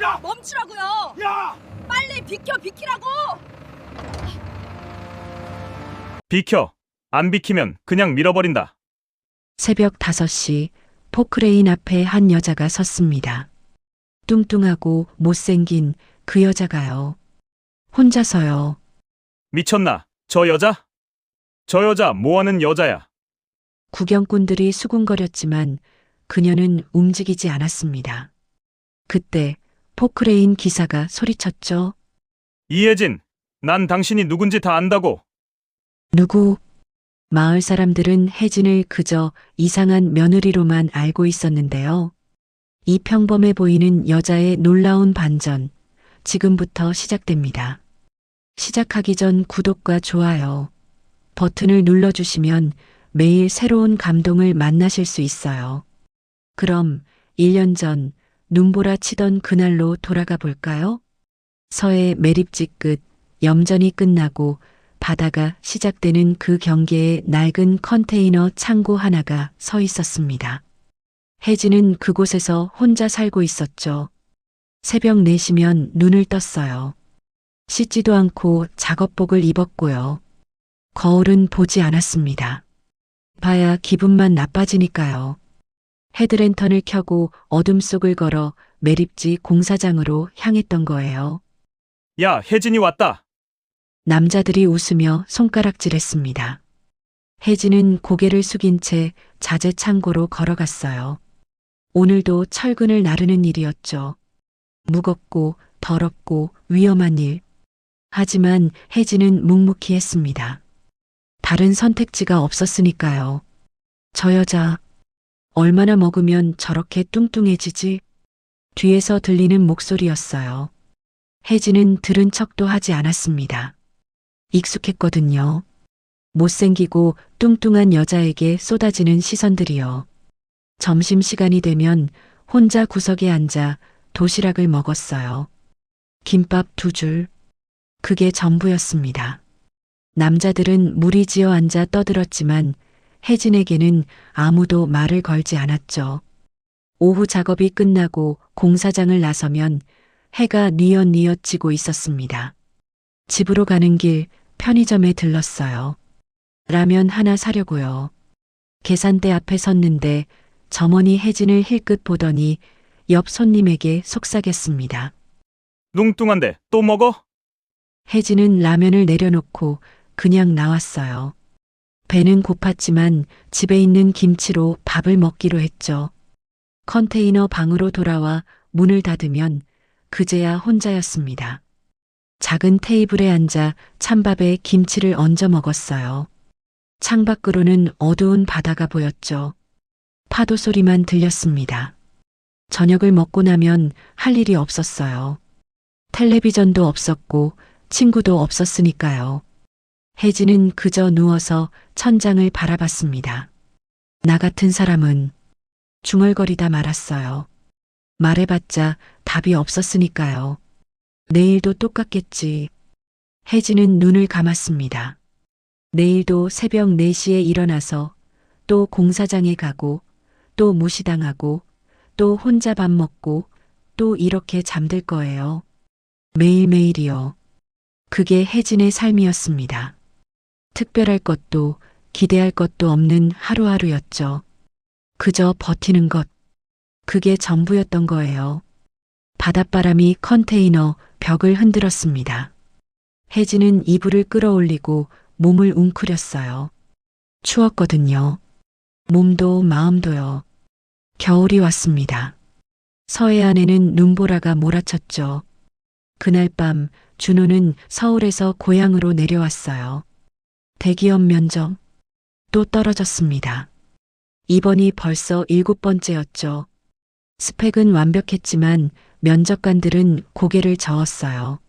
야! 멈추라고요. 야! 빨리 비키라고. 비켜. 안 비키면 그냥 밀어버린다. 새벽 5시 포크레인 앞에 한 여자가 섰습니다. 뚱뚱하고 못생긴 그 여자가요. 혼자서요. 미쳤나? 저 여자? 저 여자 뭐하는 여자야? 구경꾼들이 수군거렸지만 그녀는 움직이지 않았습니다. 그때 포크레인 기사가 소리쳤죠. 이혜진, 난 당신이 누군지 다 안다고. 누구? 마을 사람들은 혜진을 그저 이상한 며느리로만 알고 있었는데요. 이 평범해 보이는 여자의 놀라운 반전, 지금부터 시작됩니다. 시작하기 전 구독과 좋아요 버튼을 눌러주시면 매일 새로운 감동을 만나실 수 있어요. 그럼 1년 전 눈보라 치던 그날로 돌아가 볼까요? 서해 매립지 끝 염전이 끝나고 바다가 시작되는 그 경계에 낡은 컨테이너 창고 하나가 서 있었습니다. 혜진은 그곳에서 혼자 살고 있었죠. 새벽 4시면 눈을 떴어요. 씻지도 않고 작업복을 입었고요. 거울은 보지 않았습니다. 봐야 기분만 나빠지니까요. 헤드랜턴을 켜고 어둠 속을 걸어 매립지 공사장으로 향했던 거예요. 야, 혜진이 왔다. 남자들이 웃으며 손가락질했습니다. 혜진은 고개를 숙인 채 자재 창고로 걸어갔어요. 오늘도 철근을 나르는 일이었죠. 무겁고 더럽고 위험한 일. 하지만 혜진은 묵묵히 했습니다. 다른 선택지가 없었으니까요. 저 여자 얼마나 먹으면 저렇게 뚱뚱해지지? 뒤에서 들리는 목소리였어요. 혜진은 들은 척도 하지 않았습니다. 익숙했거든요. 못생기고 뚱뚱한 여자에게 쏟아지는 시선들이요. 점심시간이 되면 혼자 구석에 앉아 도시락을 먹었어요. 김밥 2줄. 그게 전부였습니다. 남자들은 무리지어 앉아 떠들었지만 혜진에게는 아무도 말을 걸지 않았죠. 오후 작업이 끝나고 공사장을 나서면 해가 뉘엿뉘엿 지고 있었습니다. 집으로 가는 길 편의점에 들렀어요. 라면 하나 사려고요. 계산대 앞에 섰는데 점원이 혜진을 힐끗 보더니 옆 손님에게 속삭였습니다. 뚱뚱한데 또 먹어? 혜진은 라면을 내려놓고 그냥 나왔어요. 배는 고팠지만 집에 있는 김치로 밥을 먹기로 했죠. 컨테이너 방으로 돌아와 문을 닫으면 그제야 혼자였습니다. 작은 테이블에 앉아 찬밥에 김치를 얹어 먹었어요. 창밖으로는 어두운 바다가 보였죠. 파도 소리만 들렸습니다. 저녁을 먹고 나면 할 일이 없었어요. 텔레비전도 없었고 친구도 없었으니까요. 혜진은 그저 누워서 천장을 바라봤습니다. 나 같은 사람은 중얼거리다 말았어요. 말해봤자 답이 없었으니까요. 내일도 똑같겠지. 혜진은 눈을 감았습니다. 내일도 새벽 4시에 일어나서 또 공사장에 가고 또 무시당하고 또 혼자 밥 먹고 또 이렇게 잠들 거예요. 매일매일이요. 그게 혜진의 삶이었습니다. 특별할 것도 기대할 것도 없는 하루하루였죠. 그저 버티는 것. 그게 전부였던 거예요. 바닷바람이 컨테이너 벽을 흔들었습니다. 혜진은 이불을 끌어올리고 몸을 웅크렸어요. 추웠거든요. 몸도 마음도요. 겨울이 왔습니다. 서해안에는 눈보라가 몰아쳤죠. 그날 밤 준호는 서울에서 고향으로 내려왔어요. 대기업 면접 또 떨어졌습니다. 이번이 벌써 7번째였죠. 스펙은 완벽했지만 면접관들은 고개를 저었어요.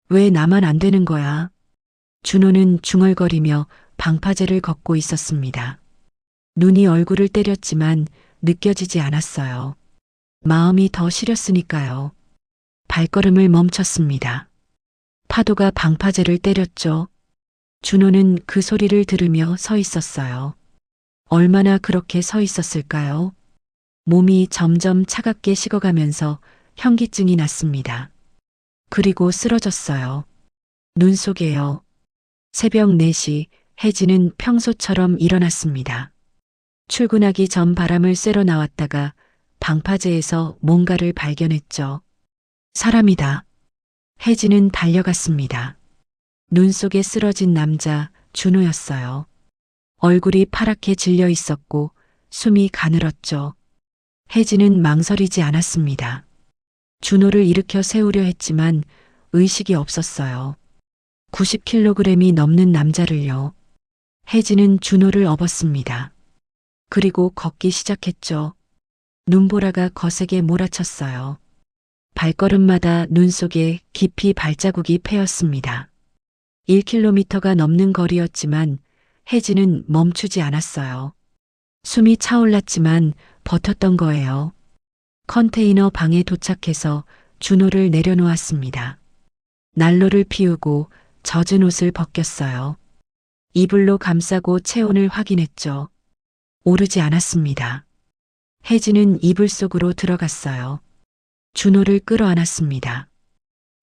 왜 나만 안 되는 거야? 준호는 중얼거리며 방파제를 걷고 있었습니다. 눈이 얼굴을 때렸지만 느껴지지 않았어요. 마음이 더 시렸으니까요. 발걸음을 멈췄습니다. 파도가 방파제를 때렸죠. 준호는 그 소리를 들으며 서 있었어요. 얼마나 그렇게 서 있었을까요? 몸이 점점 차갑게 식어가면서 현기증이 났습니다. 그리고 쓰러졌어요. 눈 속에요. 새벽 4시 혜진은 평소처럼 일어났습니다. 출근하기 전 바람을 쐬러 나왔다가 방파제에서 뭔가를 발견했죠. 사람이다. 혜진은 달려갔습니다. 눈 속에 쓰러진 남자 준호였어요. 얼굴이 파랗게 질려 있었고 숨이 가늘었죠. 혜진은 망설이지 않았습니다. 준호를 일으켜 세우려 했지만 의식이 없었어요. 90kg이 넘는 남자를요. 혜진은 준호를 업었습니다. 그리고 걷기 시작했죠. 눈보라가 거세게 몰아쳤어요. 발걸음마다 눈 속에 깊이 발자국이 패였습니다. 1km가 넘는 거리였지만 혜진은 멈추지 않았어요. 숨이 차올랐지만 버텼던 거예요. 컨테이너 방에 도착해서 준호를 내려놓았습니다. 난로를 피우고 젖은 옷을 벗겼어요. 이불로 감싸고 체온을 확인했죠. 오르지 않았습니다. 혜진은 이불 속으로 들어갔어요. 준호를 끌어안았습니다.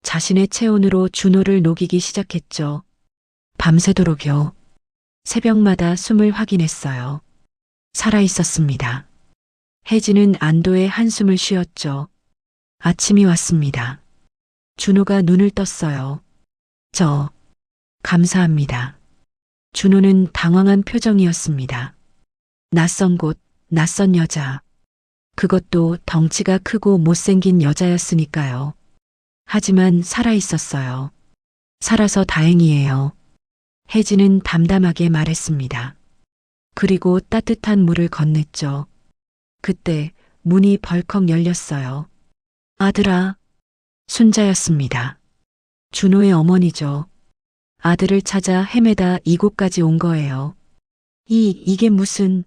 자신의 체온으로 준호를 녹이기 시작했죠. 밤새도록요. 새벽마다 숨을 확인했어요. 살아있었습니다. 혜진은 안도의 한숨을 쉬었죠. 아침이 왔습니다. 준호가 눈을 떴어요. 감사합니다. 준호는 당황한 표정이었습니다. 낯선 곳, 낯선 여자. 그것도 덩치가 크고 못생긴 여자였으니까요. 하지만 살아있었어요. 살아서 다행이에요. 혜진은 담담하게 말했습니다. 그리고 따뜻한 물을 건넸죠. 그때 문이 벌컥 열렸어요. 아들아. 순자였습니다. 준호의 어머니죠. 아들을 찾아 헤매다 이곳까지 온 거예요. 이게 무슨...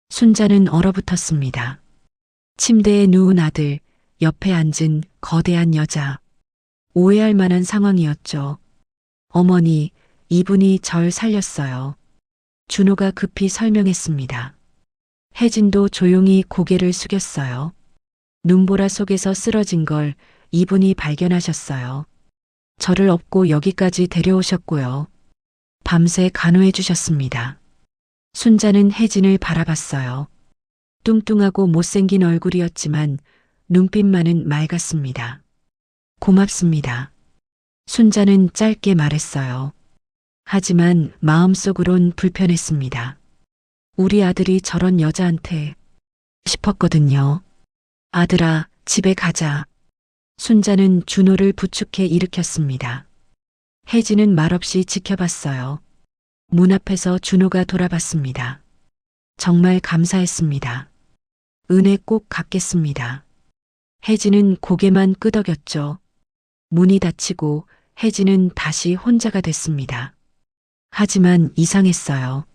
순자는 얼어붙었습니다. 침대에 누운 아들, 옆에 앉은 거대한 여자. 오해할 만한 상황이었죠. 어머니, 이분이 절 살렸어요. 준호가 급히 설명했습니다. 혜진도 조용히 고개를 숙였어요. 눈보라 속에서 쓰러진 걸 이분이 발견하셨어요. 저를 업고 여기까지 데려오셨고요. 밤새 간호해 주셨습니다. 순자는 혜진을 바라봤어요. 뚱뚱하고 못생긴 얼굴이었지만 눈빛만은 맑았습니다. 고맙습니다. 순자는 짧게 말했어요. 하지만 마음속으론 불편했습니다. 우리 아들이 저런 여자한테 싶었거든요. 아들아, 집에 가자. 순자는 준호를 부축해 일으켰습니다. 혜진은 말없이 지켜봤어요. 문 앞에서 준호가 돌아봤습니다. 정말 감사했습니다. 은혜 꼭 갚겠습니다. 혜진은 고개만 끄덕였죠. 문이 닫히고 혜진은 다시 혼자가 됐습니다. 하지만 이상했어요.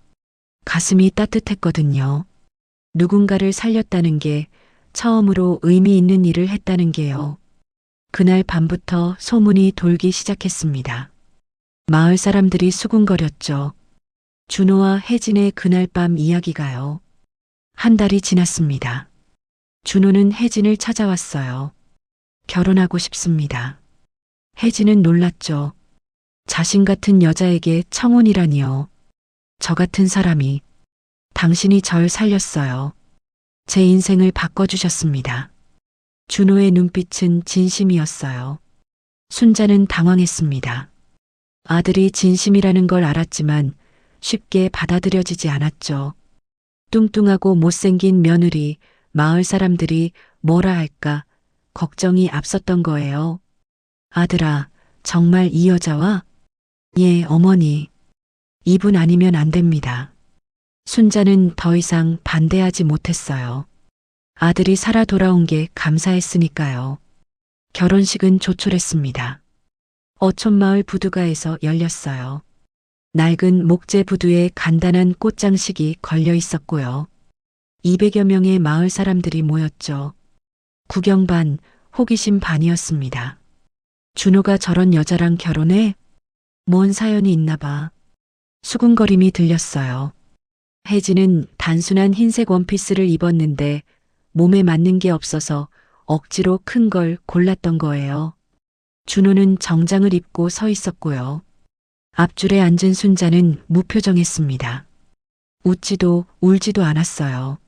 가슴이 따뜻했거든요. 누군가를 살렸다는 게 처음으로 의미 있는 일을 했다는 게요. 그날 밤부터 소문이 돌기 시작했습니다. 마을 사람들이 수군거렸죠. 준호와 혜진의 그날 밤 이야기가요. 한 달이 지났습니다. 준호는 혜진을 찾아왔어요. 결혼하고 싶습니다. 혜진은 놀랐죠. 자신 같은 여자에게 청혼이라니요. 저 같은 사람이. 당신이 절 살렸어요. 제 인생을 바꿔주셨습니다. 준호의 눈빛은 진심이었어요. 순자는 당황했습니다. 아들이 진심이라는 걸 알았지만 쉽게 받아들여지지 않았죠. 뚱뚱하고 못생긴 며느리, 마을 사람들이 뭐라 할까 걱정이 앞섰던 거예요. 아들아, 정말 이 여자와? 예, 어머니. 이분 아니면 안 됩니다. 순자는 더 이상 반대하지 못했어요. 아들이 살아 돌아온 게 감사했으니까요. 결혼식은 조촐했습니다. 어촌마을 부두가에서 열렸어요. 낡은 목재 부두에 간단한 꽃장식이 걸려 있었고요. 200여 명의 마을 사람들이 모였죠. 구경 반, 호기심 반이었습니다. 준호가 저런 여자랑 결혼해? 뭔 사연이 있나 봐. 수군거림이 들렸어요. 혜진은 단순한 흰색 원피스를 입었는데 몸에 맞는 게 없어서 억지로 큰 걸 골랐던 거예요. 준호는 정장을 입고 서 있었고요. 앞줄에 앉은 순자는 무표정했습니다. 웃지도 울지도 않았어요.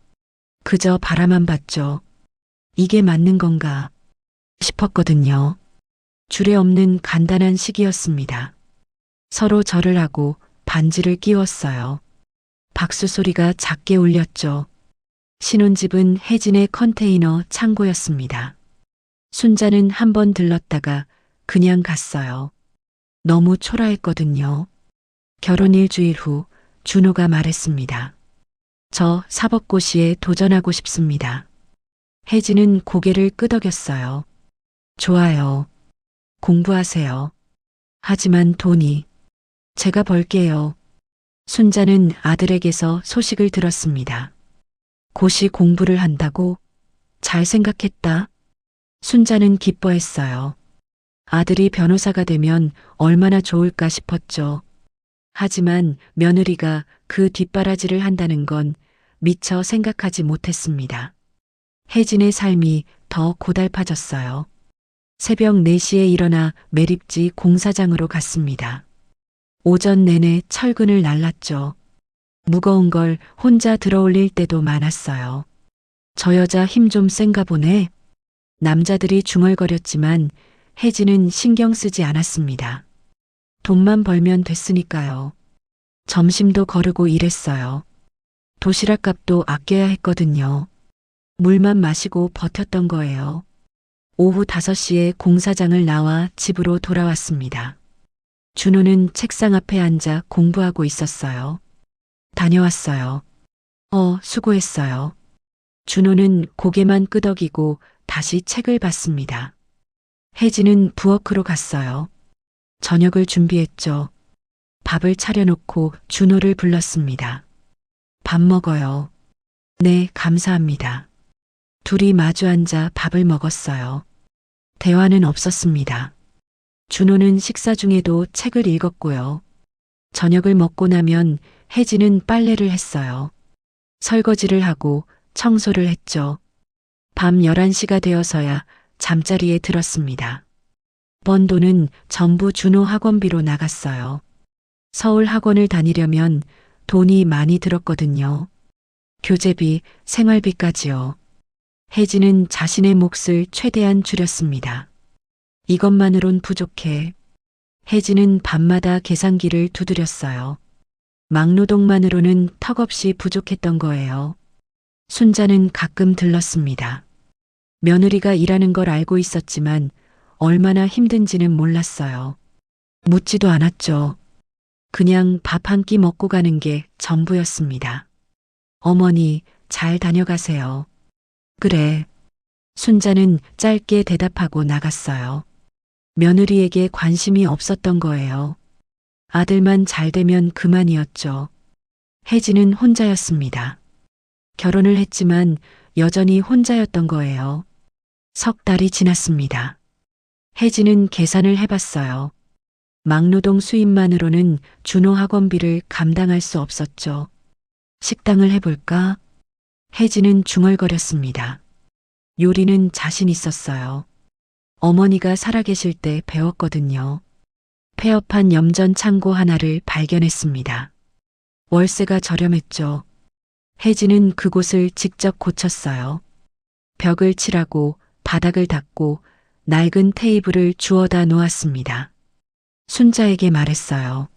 그저 바라만 봤죠. 이게 맞는 건가 싶었거든요. 줄에 없는 간단한 시기였습니다. 서로 절을 하고 반지를 끼웠어요. 박수 소리가 작게 울렸죠. 신혼집은 혜진의 컨테이너 창고였습니다. 순자는 한 번 들렀다가 그냥 갔어요. 너무 초라했거든요. 결혼 일주일 후 준호가 말했습니다. 저 사법고시에 도전하고 싶습니다. 혜진은 고개를 끄덕였어요. 좋아요. 공부하세요. 하지만 돈이 제가 벌게요. 순자는 아들에게서 소식을 들었습니다. 고시 공부를 한다고? 잘 생각했다. 순자는 기뻐했어요. 아들이 변호사가 되면 얼마나 좋을까 싶었죠. 하지만 며느리가 그 뒷바라지를 한다는 건 미처 생각하지 못했습니다. 혜진의 삶이 더 고달파졌어요. 새벽 4시에 일어나 매립지 공사장으로 갔습니다. 오전 내내 철근을 날랐죠. 무거운 걸 혼자 들어올릴 때도 많았어요. 저 여자 힘 좀 센가 보네. 남자들이 중얼거렸지만 혜진은 신경 쓰지 않았습니다. 돈만 벌면 됐으니까요. 점심도 거르고 일했어요. 도시락 값도 아껴야 했거든요. 물만 마시고 버텼던 거예요. 오후 5시에 공사장을 나와 집으로 돌아왔습니다. 준호는 책상 앞에 앉아 공부하고 있었어요. 다녀왔어요. 수고했어요. 준호는 고개만 끄덕이고 다시 책을 봤습니다. 혜진은 부엌으로 갔어요. 저녁을 준비했죠. 밥을 차려놓고 준호를 불렀습니다. 밥 먹어요. 네, 감사합니다. 둘이 마주 앉아 밥을 먹었어요. 대화는 없었습니다. 준호는 식사 중에도 책을 읽었고요. 저녁을 먹고 나면 혜진은 빨래를 했어요. 설거지를 하고 청소를 했죠. 밤 11시가 되어서야 잠자리에 들었습니다. 번 돈은 전부 준호 학원비로 나갔어요. 서울 학원을 다니려면 돈이 많이 들었거든요. 교재비, 생활비까지요. 혜진은 자신의 몫을 최대한 줄였습니다. 이것만으론 부족해. 혜진은 밤마다 계산기를 두드렸어요. 막노동만으로는 턱없이 부족했던 거예요. 순자는 가끔 들렀습니다. 며느리가 일하는 걸 알고 있었지만 얼마나 힘든지는 몰랐어요. 묻지도 않았죠. 그냥 밥 한 끼 먹고 가는 게 전부였습니다. 어머니, 잘 다녀가세요. 그래. 순자는 짧게 대답하고 나갔어요. 며느리에게 관심이 없었던 거예요. 아들만 잘 되면 그만이었죠. 혜진은 혼자였습니다. 결혼을 했지만 여전히 혼자였던 거예요. 석 달이 지났습니다. 혜진은 계산을 해봤어요. 막노동 수입만으로는 준호 학원비를 감당할 수 없었죠. 식당을 해볼까? 혜진은 중얼거렸습니다. 요리는 자신 있었어요. 어머니가 살아계실 때 배웠거든요. 폐업한 염전 창고 하나를 발견했습니다. 월세가 저렴했죠. 혜진은 그곳을 직접 고쳤어요. 벽을 칠하고 바닥을 닦고 낡은 테이블을 주워다 놓았습니다. 순자에게 말했어요.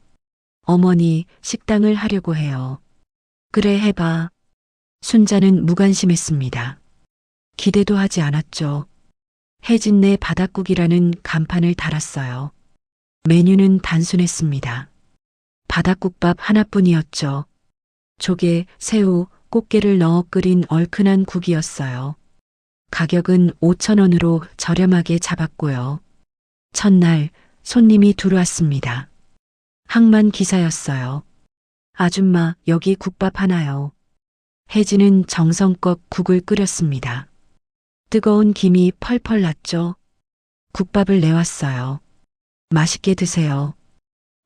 어머니, 식당을 하려고 해요. 그래, 해봐. 순자는 무관심했습니다. 기대도 하지 않았죠. 혜진네 바닥국이라는 간판을 달았어요. 메뉴는 단순했습니다. 바닥국밥 하나뿐이었죠. 조개, 새우, 꽃게를 넣어 끓인 얼큰한 국이었어요. 가격은 5,000원으로 저렴하게 잡았고요. 첫날 손님이 들어왔습니다. 항만 기사였어요. 아줌마, 여기 국밥 하나요. 혜진은 정성껏 국을 끓였습니다. 뜨거운 김이 펄펄 났죠. 국밥을 내왔어요. 맛있게 드세요.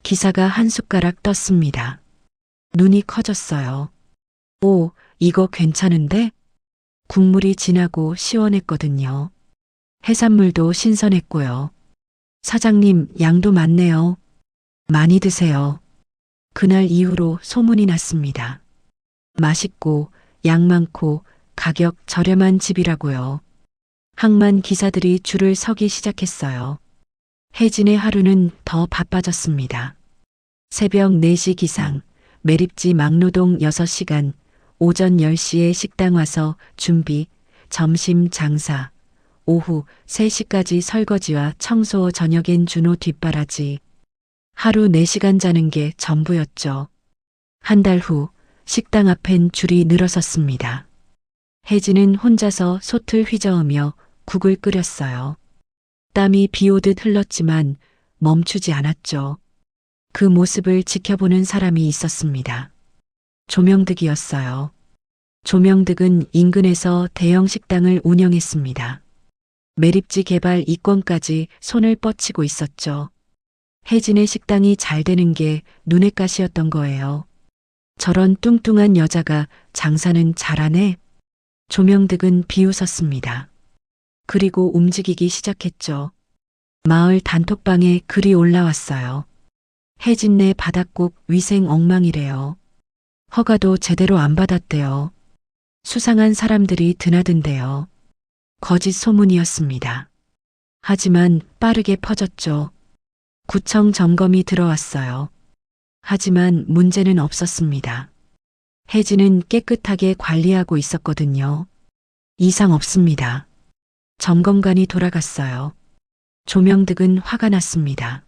기사가 한 숟가락 떴습니다. 눈이 커졌어요. 오, 이거 괜찮은데? 국물이 진하고 시원했거든요. 해산물도 신선했고요. 사장님, 양도 많네요. 많이 드세요. 그날 이후로 소문이 났습니다. 맛있고 양 많고 가격 저렴한 집이라고요. 항만 기사들이 줄을 서기 시작했어요. 혜진의 하루는 더 바빠졌습니다. 새벽 4시 기상, 매립지 막노동 6시간, 오전 10시에 식당 와서 준비, 점심 장사, 오후 3시까지 설거지와 청소, 저녁엔 준호 뒷바라지. 하루 4시간 자는 게 전부였죠. 한 달 후 식당 앞엔 줄이 늘어섰습니다. 혜진은 혼자서 솥을 휘저으며 국을 끓였어요. 땀이 비 오듯 흘렀지만 멈추지 않았죠. 그 모습을 지켜보는 사람이 있었습니다. 조명득이었어요. 조명득은 인근에서 대형 식당을 운영했습니다. 매립지 개발 이권까지 손을 뻗치고 있었죠. 혜진의 식당이 잘 되는 게 눈엣 가시였던 거예요. 저런 뚱뚱한 여자가 장사는 잘하네. 조명득은 비웃었습니다. 그리고 움직이기 시작했죠. 마을 단톡방에 글이 올라왔어요. 혜진네 바닷국 위생 엉망이래요. 허가도 제대로 안 받았대요. 수상한 사람들이 드나든대요. 거짓 소문이었습니다. 하지만 빠르게 퍼졌죠. 구청 점검이 들어왔어요. 하지만 문제는 없었습니다. 혜진은 깨끗하게 관리하고 있었거든요. 이상 없습니다. 점검관이 돌아갔어요. 조명득은 화가 났습니다.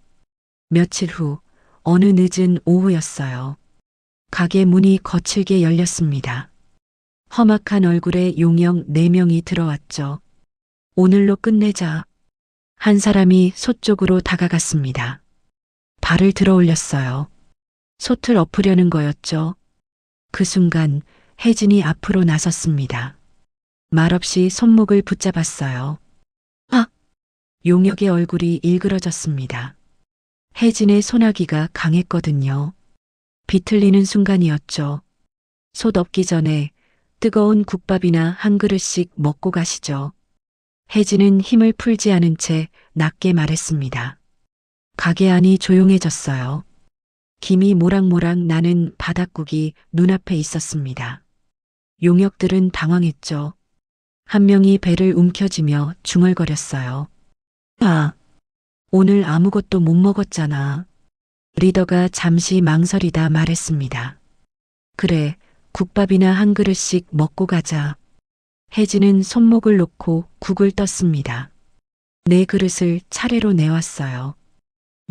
며칠 후 어느 늦은 오후였어요. 가게 문이 거칠게 열렸습니다. 험악한 얼굴에 용역 4명이 들어왔죠. 오늘로 끝내자. 한 사람이 솥 쪽으로 다가갔습니다. 발을 들어 올렸어요. 솥을 엎으려는 거였죠. 그 순간 혜진이 앞으로 나섰습니다. 말없이 손목을 붙잡았어요. 아! 용역의 얼굴이 일그러졌습니다. 혜진의 소나기가 강했거든요. 비틀리는 순간이었죠. 솥 엎기 전에 뜨거운 국밥이나 한 그릇씩 먹고 가시죠. 혜진은 힘을 풀지 않은 채 낮게 말했습니다. 가게 안이 조용해졌어요. 김이 모락모락 나는 바닷국이 눈앞에 있었습니다. 용역들은 당황했죠. 한 명이 배를 움켜쥐며 중얼거렸어요. 아, 오늘 아무것도 못 먹었잖아. 리더가 잠시 망설이다 말했습니다. 그래, 국밥이나 한 그릇씩 먹고 가자. 혜진은 손목을 놓고 국을 떴습니다. 4그릇을 차례로 내왔어요.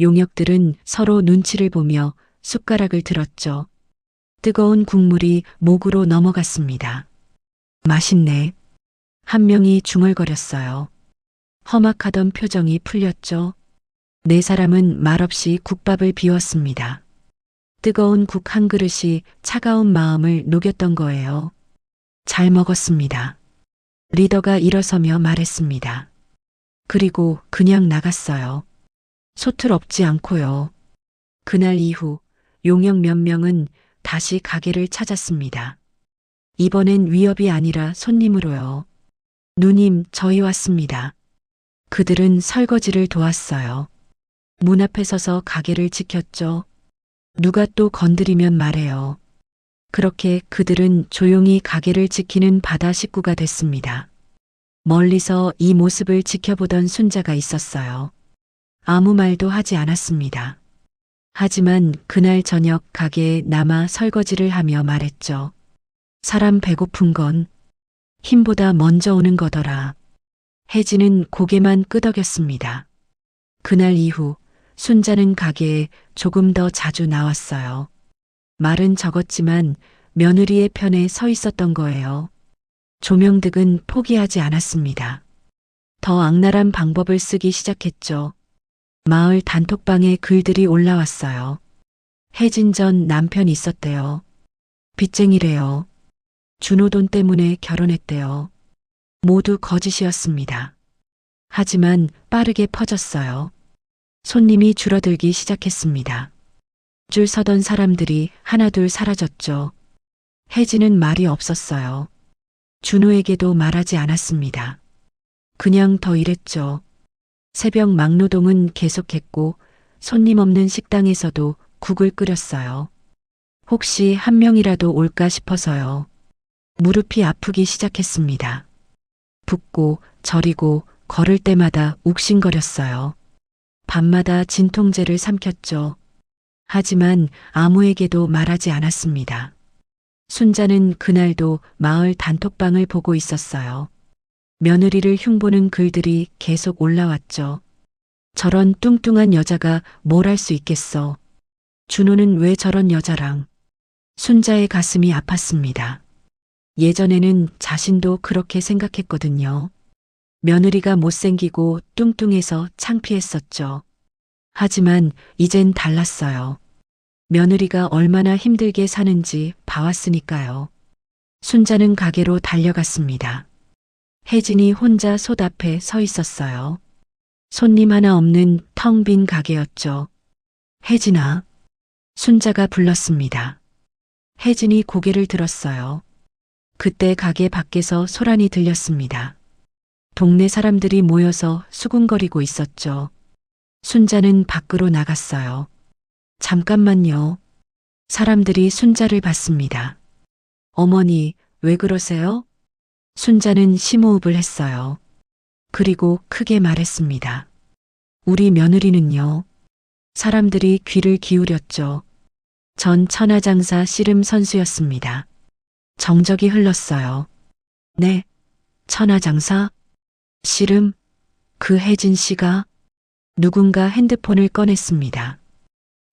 용역들은 서로 눈치를 보며 숟가락을 들었죠. 뜨거운 국물이 목으로 넘어갔습니다. 맛있네. 한 명이 중얼거렸어요. 험악하던 표정이 풀렸죠. 4사람은 말없이 국밥을 비웠습니다. 뜨거운 국 한 그릇이 차가운 마음을 녹였던 거예요. 잘 먹었습니다. 리더가 일어서며 말했습니다. 그리고 그냥 나갔어요. 솥을 엎지 않고요. 그날 이후 용역 몇 명은 다시 가게를 찾았습니다. 이번엔 위협이 아니라 손님으로요. 누님, 저희 왔습니다. 그들은 설거지를 도왔어요. 문 앞에 서서 가게를 지켰죠. 누가 또 건드리면 말해요. 그렇게 그들은 조용히 가게를 지키는 바다 식구가 됐습니다. 멀리서 이 모습을 지켜보던 순자가 있었어요. 아무 말도 하지 않았습니다. 하지만 그날 저녁 가게에 남아 설거지를 하며 말했죠. 사람 배고픈 건 힘보다 먼저 오는 거더라. 혜진은 고개만 끄덕였습니다. 그날 이후 순자는 가게에 조금 더 자주 나왔어요. 말은 적었지만 며느리의 편에 서 있었던 거예요. 조명득은 포기하지 않았습니다. 더 악랄한 방법을 쓰기 시작했죠. 마을 단톡방에 글들이 올라왔어요. 혜진 전 남편이 있었대요. 빚쟁이래요. 준호 돈 때문에 결혼했대요. 모두 거짓이었습니다. 하지만 빠르게 퍼졌어요. 손님이 줄어들기 시작했습니다. 줄 서던 사람들이 하나둘 사라졌죠. 혜진은 말이 없었어요. 준호에게도 말하지 않았습니다. 그냥 더 일했죠. 새벽 막노동은 계속했고 손님 없는 식당에서도 국을 끓였어요. 혹시 한 명이라도 올까 싶어서요. 무릎이 아프기 시작했습니다. 붓고 저리고 걸을 때마다 욱신거렸어요. 밤마다 진통제를 삼켰죠. 하지만 아무에게도 말하지 않았습니다. 순자는 그날도 마을 단톡방을 보고 있었어요. 며느리를 흉보는 글들이 계속 올라왔죠. 저런 뚱뚱한 여자가 뭘 할 수 있겠어. 준호는 왜 저런 여자랑. 순자의 가슴이 아팠습니다. 예전에는 자신도 그렇게 생각했거든요. 며느리가 못생기고 뚱뚱해서 창피했었죠. 하지만 이젠 달랐어요. 며느리가 얼마나 힘들게 사는지 봐왔으니까요. 순자는 가게로 달려갔습니다. 혜진이 혼자 솥 앞에 서 있었어요. 손님 하나 없는 텅 빈 가게였죠. 혜진아. 순자가 불렀습니다. 혜진이 고개를 들었어요. 그때 가게 밖에서 소란이 들렸습니다. 동네 사람들이 모여서 수군거리고 있었죠. 순자는 밖으로 나갔어요. 잠깐만요. 사람들이 순자를 봤습니다. 어머니, 왜 그러세요? 순자는 심호흡을 했어요. 그리고 크게 말했습니다. 우리 며느리는요. 사람들이 귀를 기울였죠. 전 천하장사 씨름 선수였습니다. 정적이 흘렀어요. 네, 천하장사? 씨름? 그 혜진 씨가? 누군가 핸드폰을 꺼냈습니다.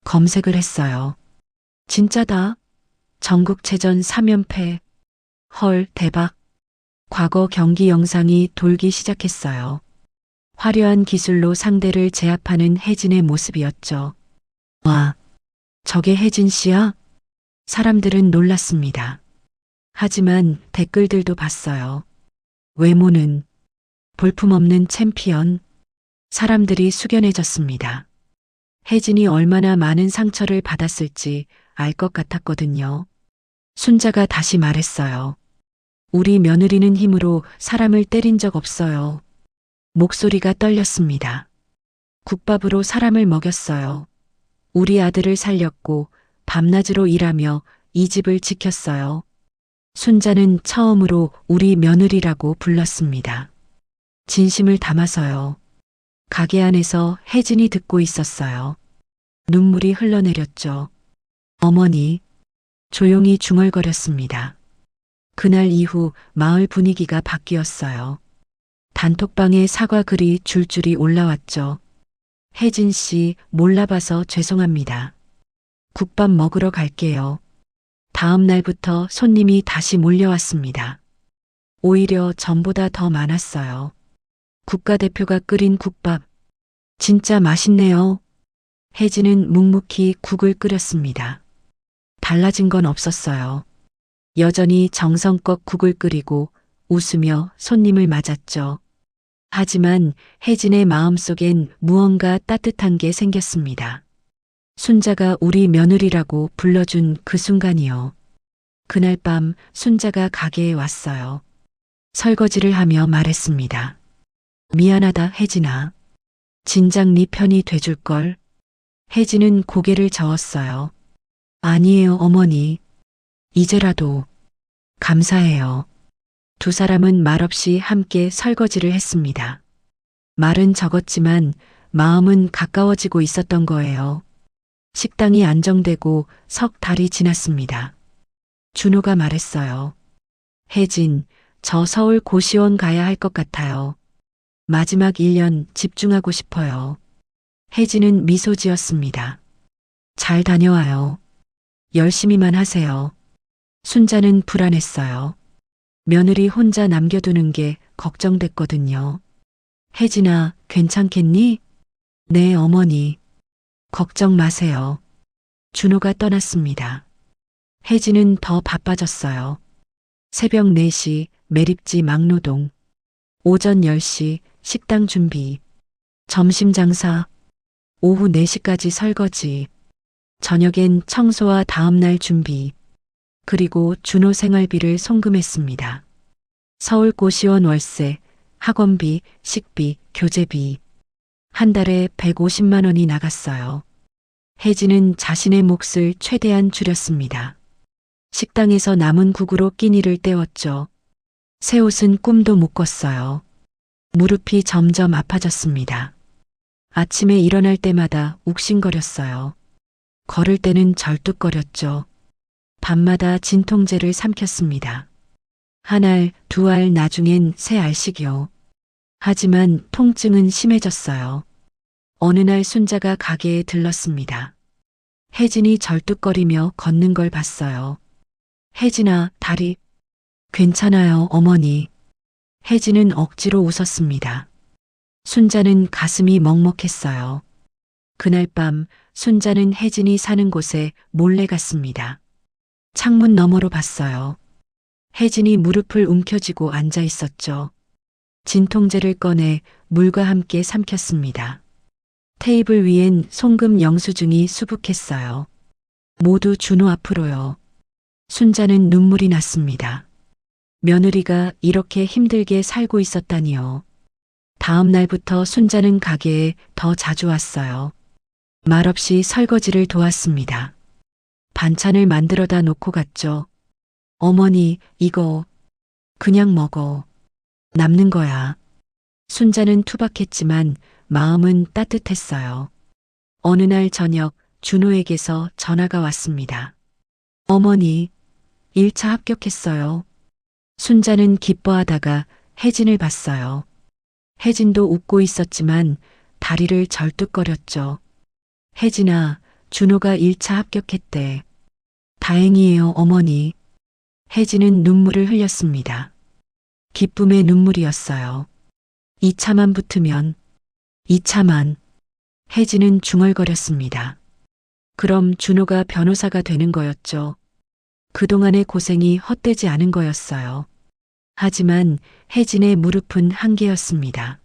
검색을 했어요. 진짜다. 전국체전 3연패. 헐, 대박. 과거 경기 영상이 돌기 시작했어요. 화려한 기술로 상대를 제압하는 혜진의 모습이었죠. 와, 저게 혜진 씨야? 사람들은 놀랐습니다. 하지만 댓글들도 봤어요. 외모는 볼품없는 챔피언. 사람들이 숙연해졌습니다. 혜진이 얼마나 많은 상처를 받았을지 알 것 같았거든요. 순자가 다시 말했어요. 우리 며느리는 힘으로 사람을 때린 적 없어요. 목소리가 떨렸습니다. 국밥으로 사람을 먹였어요. 우리 아들을 살렸고 밤낮으로 일하며 이 집을 지켰어요. 순자는 처음으로 우리 며느리라고 불렀습니다. 진심을 담아서요. 가게 안에서 혜진이 듣고 있었어요. 눈물이 흘러내렸죠. 어머니, 조용히 중얼거렸습니다. 그날 이후 마을 분위기가 바뀌었어요. 단톡방에 사과 글이 줄줄이 올라왔죠. 혜진 씨 몰라봐서 죄송합니다. 국밥 먹으러 갈게요. 다음 날부터 손님이 다시 몰려왔습니다. 오히려 전보다 더 많았어요. 국가대표가 끓인 국밥. 진짜 맛있네요. 혜진은 묵묵히 국을 끓였습니다. 달라진 건 없었어요. 여전히 정성껏 국을 끓이고 웃으며 손님을 맞았죠. 하지만 혜진의 마음속엔 무언가 따뜻한 게 생겼습니다. 순자가 우리 며느리라고 불러준 그 순간이요. 그날 밤 순자가 가게에 왔어요. 설거지를 하며 말했습니다. 미안하다, 혜진아. 진작 네 편이 돼줄걸. 혜진은 고개를 저었어요. 아니에요, 어머니. 이제라도. 감사해요. 두 사람은 말없이 함께 설거지를 했습니다. 말은 적었지만 마음은 가까워지고 있었던 거예요. 식당이 안정되고 석 달이 지났습니다. 준호가 말했어요. 혜진, 저 서울 고시원 가야 할 것 같아요. 마지막 1년 집중하고 싶어요. 혜진은 미소 지었습니다. 잘 다녀와요. 열심히만 하세요. 순자는 불안했어요. 며느리 혼자 남겨두는 게 걱정됐거든요. 혜진아, 괜찮겠니? 네, 어머니. 걱정 마세요. 준호가 떠났습니다. 혜진은 더 바빠졌어요. 새벽 4시 매립지 막노동. 오전 10시 식당 준비. 점심 장사. 오후 4시까지 설거지. 저녁엔 청소와 다음날 준비. 그리고 준호 생활비를 송금했습니다. 서울 고시원 월세, 학원비, 식비, 교재비. 한 달에 150만 원이 나갔어요. 혜진은 자신의 몫을 최대한 줄였습니다. 식당에서 남은 국으로 끼니를 때웠죠. 새 옷은 꿈도 못 꿨어요. 무릎이 점점 아파졌습니다. 아침에 일어날 때마다 욱신거렸어요. 걸을 때는 절뚝거렸죠. 밤마다 진통제를 삼켰습니다. 한 알, 두 알, 나중엔 세 알씩이요. 하지만 통증은 심해졌어요. 어느 날 순자가 가게에 들렀습니다. 혜진이 절뚝거리며 걷는 걸 봤어요. 혜진아, 다리. 괜찮아요, 어머니. 혜진은 억지로 웃었습니다. 순자는 가슴이 먹먹했어요. 그날 밤 순자는 혜진이 사는 곳에 몰래 갔습니다. 창문 너머로 봤어요. 혜진이 무릎을 움켜쥐고 앉아 있었죠. 진통제를 꺼내 물과 함께 삼켰습니다. 테이블 위엔 송금 영수증이 수북했어요. 모두 준호 앞으로요. 순자는 눈물이 났습니다. 며느리가 이렇게 힘들게 살고 있었다니요. 다음 날부터 순자는 가게에 더 자주 왔어요. 말없이 설거지를 도왔습니다. 반찬을 만들어다 놓고 갔죠. 어머니, 이거 그냥 먹어. 남는 거야. 순자는 투박했지만 마음은 따뜻했어요. 어느 날 저녁 준호에게서 전화가 왔습니다. 어머니, 1차 합격했어요. 순자는 기뻐하다가 혜진을 봤어요. 혜진도 웃고 있었지만 다리를 절뚝거렸죠. 혜진아, 준호가 1차 합격했대. 다행이에요, 어머니. 혜진은 눈물을 흘렸습니다. 기쁨의 눈물이었어요. 2차만 붙으면, 2차만. 혜진은 중얼거렸습니다. 그럼 준호가 변호사가 되는 거였죠. 그동안의 고생이 헛되지 않은 거였어요. 하지만 혜진의 무릎은 한계였습니다.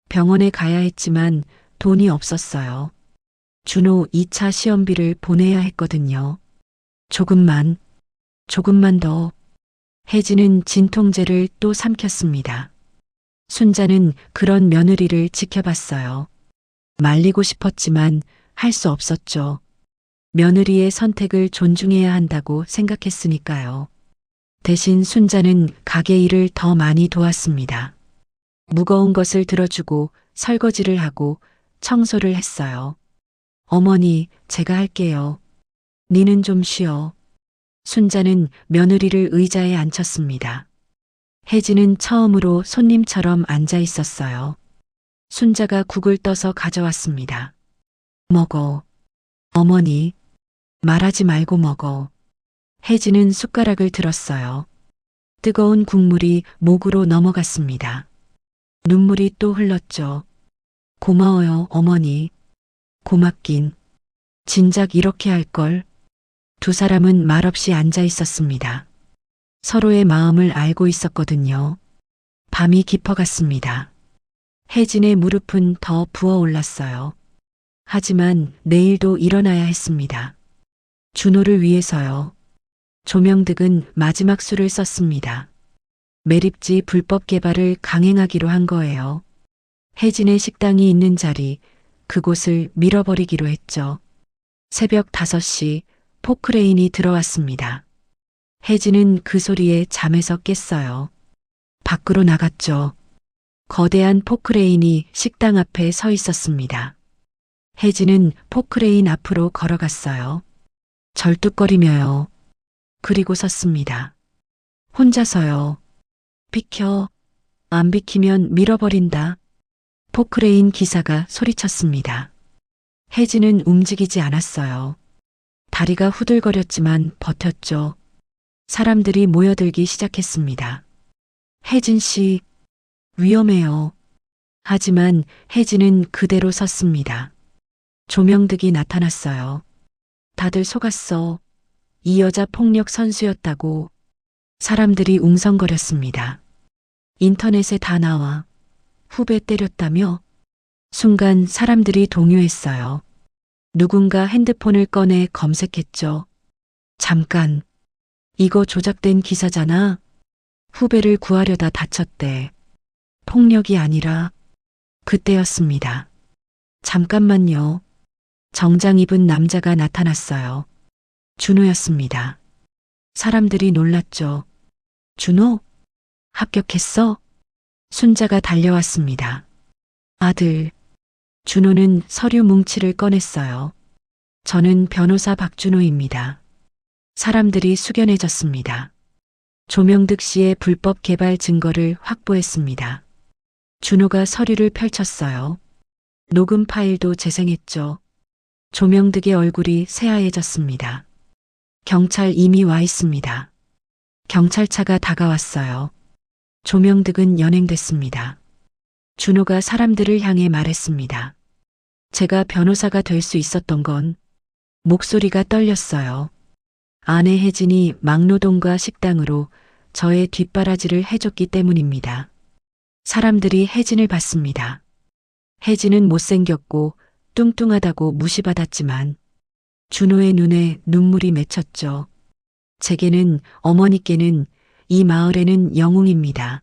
병원에 가야 했지만 돈이 없었어요. 준호 2차 시험비를 보내야 했거든요. 조금만 더. 혜진은 진통제를 또 삼켰습니다. 순자는 그런 며느리를 지켜봤어요. 말리고 싶었지만 할 수 없었죠. 며느리의 선택을 존중해야 한다고 생각했으니까요. 대신 순자는 가게 일을 더 많이 도왔습니다. 무거운 것을 들어주고 설거지를 하고 청소를 했어요. 어머니, 제가 할게요. 니는 좀 쉬어. 순자는 며느리를 의자에 앉혔습니다. 혜진은 처음으로 손님처럼 앉아 있었어요. 순자가 국을 떠서 가져왔습니다. 먹어. 어머니, 말하지 말고 먹어. 혜진은 숟가락을 들었어요. 뜨거운 국물이 목으로 넘어갔습니다. 눈물이 또 흘렀죠. 고마워요, 어머니. 고맙긴. 진작 이렇게 할 걸. 두 사람은 말없이 앉아 있었습니다. 서로의 마음을 알고 있었거든요. 밤이 깊어갔습니다. 혜진의 무릎은 더 부어올랐어요. 하지만 내일도 일어나야 했습니다. 준호를 위해서요. 조명득은 마지막 수를 썼습니다. 매립지 불법 개발을 강행하기로 한 거예요. 혜진의 식당이 있는 자리, 그곳을 밀어버리기로 했죠. 새벽 5시 포크레인이 들어왔습니다. 혜진은 그 소리에 잠에서 깼어요. 밖으로 나갔죠. 거대한 포크레인이 식당 앞에 서 있었습니다. 혜진은 포크레인 앞으로 걸어갔어요. 절뚝거리며요. 그리고 섰습니다. 혼자서요. 비켜. 안 비키면 밀어버린다. 포크레인 기사가 소리쳤습니다. 혜진은 움직이지 않았어요. 다리가 후들거렸지만 버텼죠. 사람들이 모여들기 시작했습니다. 혜진 씨, 위험해요. 하지만 혜진은 그대로 섰습니다. 조명득이 나타났어요. 다들 속았어. 이 여자 폭력 선수였다고. 사람들이 웅성거렸습니다. 인터넷에 다 나와. 후배 때렸다며? 순간 사람들이 동요했어요. 누군가 핸드폰을 꺼내 검색했죠. 잠깐. 이거 조작된 기사잖아. 후배를 구하려다 다쳤대. 폭력이 아니라 그때였습니다. 잠깐만요. 정장 입은 남자가 나타났어요. 준호였습니다. 사람들이 놀랐죠. 준호? 합격했어? 순자가 달려왔습니다. 아들. 준호는 서류 뭉치를 꺼냈어요. 저는 변호사 박준호입니다. 사람들이 숙연해졌습니다. 조명득 씨의 불법 개발 증거를 확보했습니다. 준호가 서류를 펼쳤어요. 녹음 파일도 재생했죠. 조명득의 얼굴이 새하얘졌습니다. 경찰 이미 와 있습니다. 경찰차가 다가왔어요. 조명득은 연행됐습니다. 준호가 사람들을 향해 말했습니다. 제가 변호사가 될 수 있었던 건 목소리가 떨렸어요. 아내 혜진이 막노동과 식당으로 저의 뒷바라지를 해줬기 때문입니다. 사람들이 혜진을 봤습니다. 혜진은 못생겼고 뚱뚱하다고 무시받았지만 준호의 눈에 눈물이 맺혔죠. 제게는 어머니께는 이 마을에는 영웅입니다.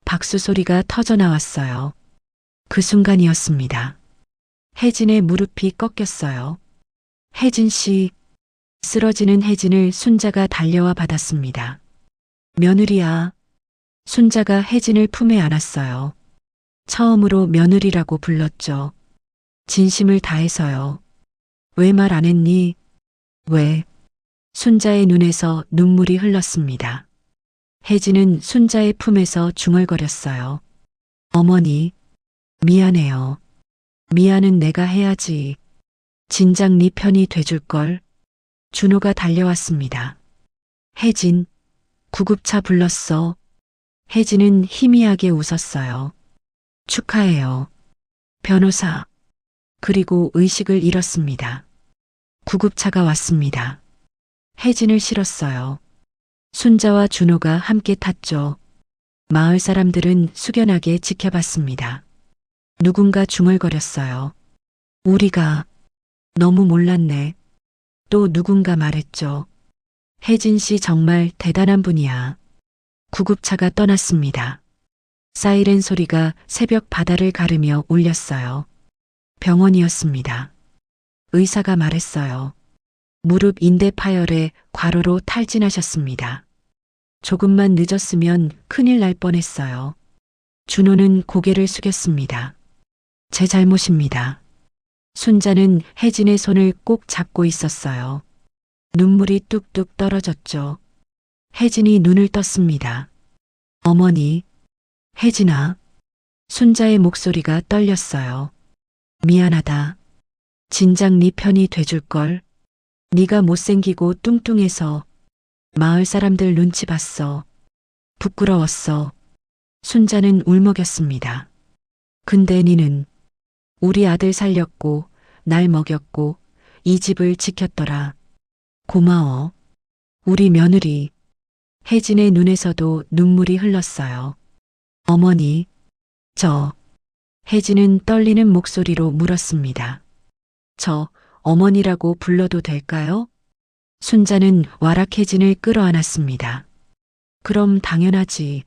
박수 소리가 터져 나왔어요. 그 순간이었습니다. 혜진의 무릎이 꺾였어요. 혜진 씨, 쓰러지는 혜진을 순자가 달려와 받았습니다. 며느리야. 순자가 혜진을 품에 안았어요. 처음으로 며느리라고 불렀죠. 진심을 다해서요. 왜 말 안 했니? 왜? 순자의 눈에서 눈물이 흘렀습니다. 혜진은 순자의 품에서 중얼거렸어요. 어머니, 미안해요. 미안은 내가 해야지. 진작 네 편이 돼줄걸. 준호가 달려왔습니다. 혜진, 구급차 불렀어. 혜진은 희미하게 웃었어요. 축하해요. 변호사. 그리고 의식을 잃었습니다. 구급차가 왔습니다. 혜진을 실었어요. 순자와 준호가 함께 탔죠. 마을 사람들은 숙연하게 지켜봤습니다. 누군가 중얼거렸어요. 우리가 너무 몰랐네. 또 누군가 말했죠. 혜진 씨 정말 대단한 분이야. 구급차가 떠났습니다. 사이렌 소리가 새벽 바다를 가르며 울렸어요. 병원이었습니다. 의사가 말했어요. 무릎 인대 파열에 과로로 탈진하셨습니다. 조금만 늦었으면 큰일 날 뻔했어요. 준호는 고개를 숙였습니다. 제 잘못입니다. 순자는 혜진의 손을 꼭 잡고 있었어요. 눈물이 뚝뚝 떨어졌죠. 혜진이 눈을 떴습니다. 어머니, 혜진아. 순자의 목소리가 떨렸어요. 미안하다. 진작 네 편이 돼줄걸. 네가 못생기고 뚱뚱해서 마을 사람들 눈치 봤어. 부끄러웠어. 순자는 울먹였습니다. 근데 니는 우리 아들 살렸고 날 먹였고 이 집을 지켰더라. 고마워. 우리 며느리. 혜진의 눈에서도 눈물이 흘렀어요. 어머니, 혜진은 떨리는 목소리로 물었습니다. 저 어머니라고 불러도 될까요? 순자는 와락 혜진을 끌어안았습니다. 그럼 당연하지.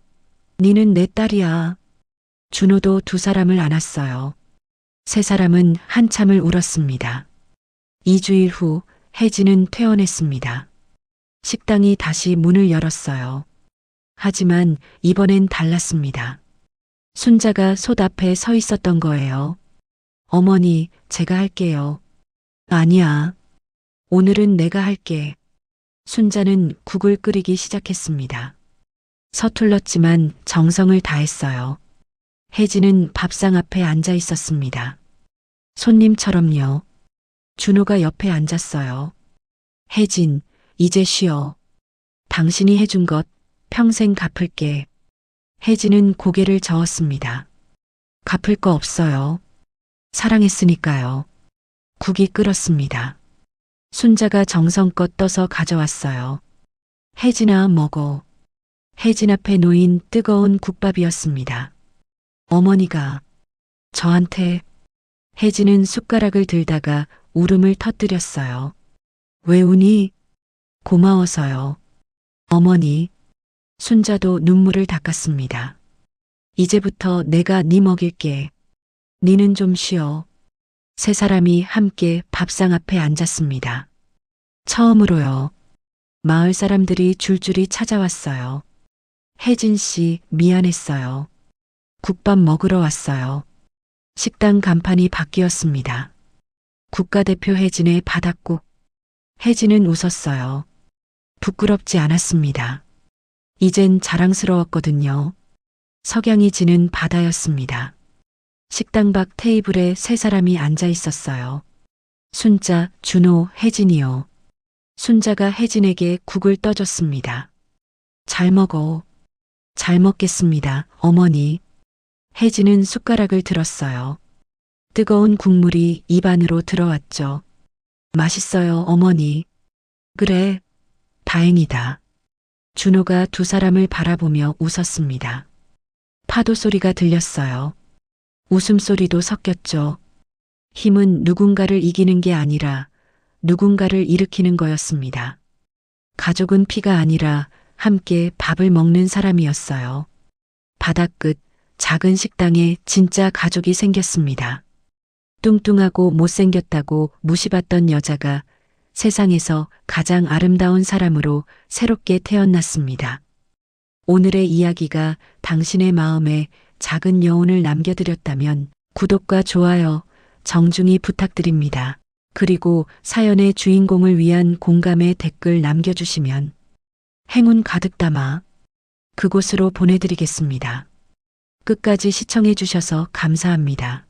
니는 내 딸이야. 준호도 두 사람을 안았어요. 세 사람은 한참을 울었습니다. 2주일 후 혜진은 퇴원했습니다. 식당이 다시 문을 열었어요. 하지만 이번엔 달랐습니다. 순자가 솥 앞에 서 있었던 거예요. 어머니, 제가 할게요. 아니야. 오늘은 내가 할게. 순자는 국을 끓이기 시작했습니다. 서툴렀지만 정성을 다했어요. 혜진은 밥상 앞에 앉아 있었습니다. 손님처럼요. 준호가 옆에 앉았어요. 혜진, 이제 쉬어. 당신이 해준 것 평생 갚을게. 혜진은 고개를 저었습니다. 갚을 거 없어요. 사랑했으니까요. 국이 끓었습니다. 순자가 정성껏 떠서 가져왔어요. 혜진아, 먹어. 혜진 앞에 놓인 뜨거운 국밥이었습니다. 어머니가 저한테. 혜진은 숟가락을 들다가 울음을 터뜨렸어요. 왜 우니? 고마워서요. 어머니. 순자도 눈물을 닦았습니다. 이제부터 내가 네 먹일게. 니는 좀 쉬어. 세 사람이 함께 밥상 앞에 앉았습니다. 처음으로요. 마을 사람들이 줄줄이 찾아왔어요. 혜진 씨, 미안했어요. 국밥 먹으러 왔어요. 식당 간판이 바뀌었습니다. 국가대표 혜진의 바닷국. 혜진은 웃었어요. 부끄럽지 않았습니다. 이젠 자랑스러웠거든요. 석양이 지는 바다였습니다. 식당 밖 테이블에 세 사람이 앉아 있었어요. 순자, 준호, 혜진이요. 순자가 혜진에게 국을 떠줬습니다. 잘 먹어. 잘 먹겠습니다, 어머니. 혜진은 숟가락을 들었어요. 뜨거운 국물이 입 안으로 들어왔죠. 맛있어요, 어머니. 그래, 다행이다. 준호가 두 사람을 바라보며 웃었습니다. 파도 소리가 들렸어요. 웃음소리도 섞였죠. 힘은 누군가를 이기는 게 아니라 누군가를 일으키는 거였습니다. 가족은 피가 아니라 함께 밥을 먹는 사람이었어요. 바다 끝 작은 식당에 진짜 가족이 생겼습니다. 뚱뚱하고 못생겼다고 무시받던 여자가 세상에서 가장 아름다운 사람으로 새롭게 태어났습니다. 오늘의 이야기가 당신의 마음에 작은 여운을 남겨드렸다면 구독과 좋아요, 정중히 부탁드립니다. 그리고 사연의 주인공을 위한 공감의 댓글 남겨주시면 행운 가득 담아 그곳으로 보내드리겠습니다. 끝까지 시청해주셔서 감사합니다.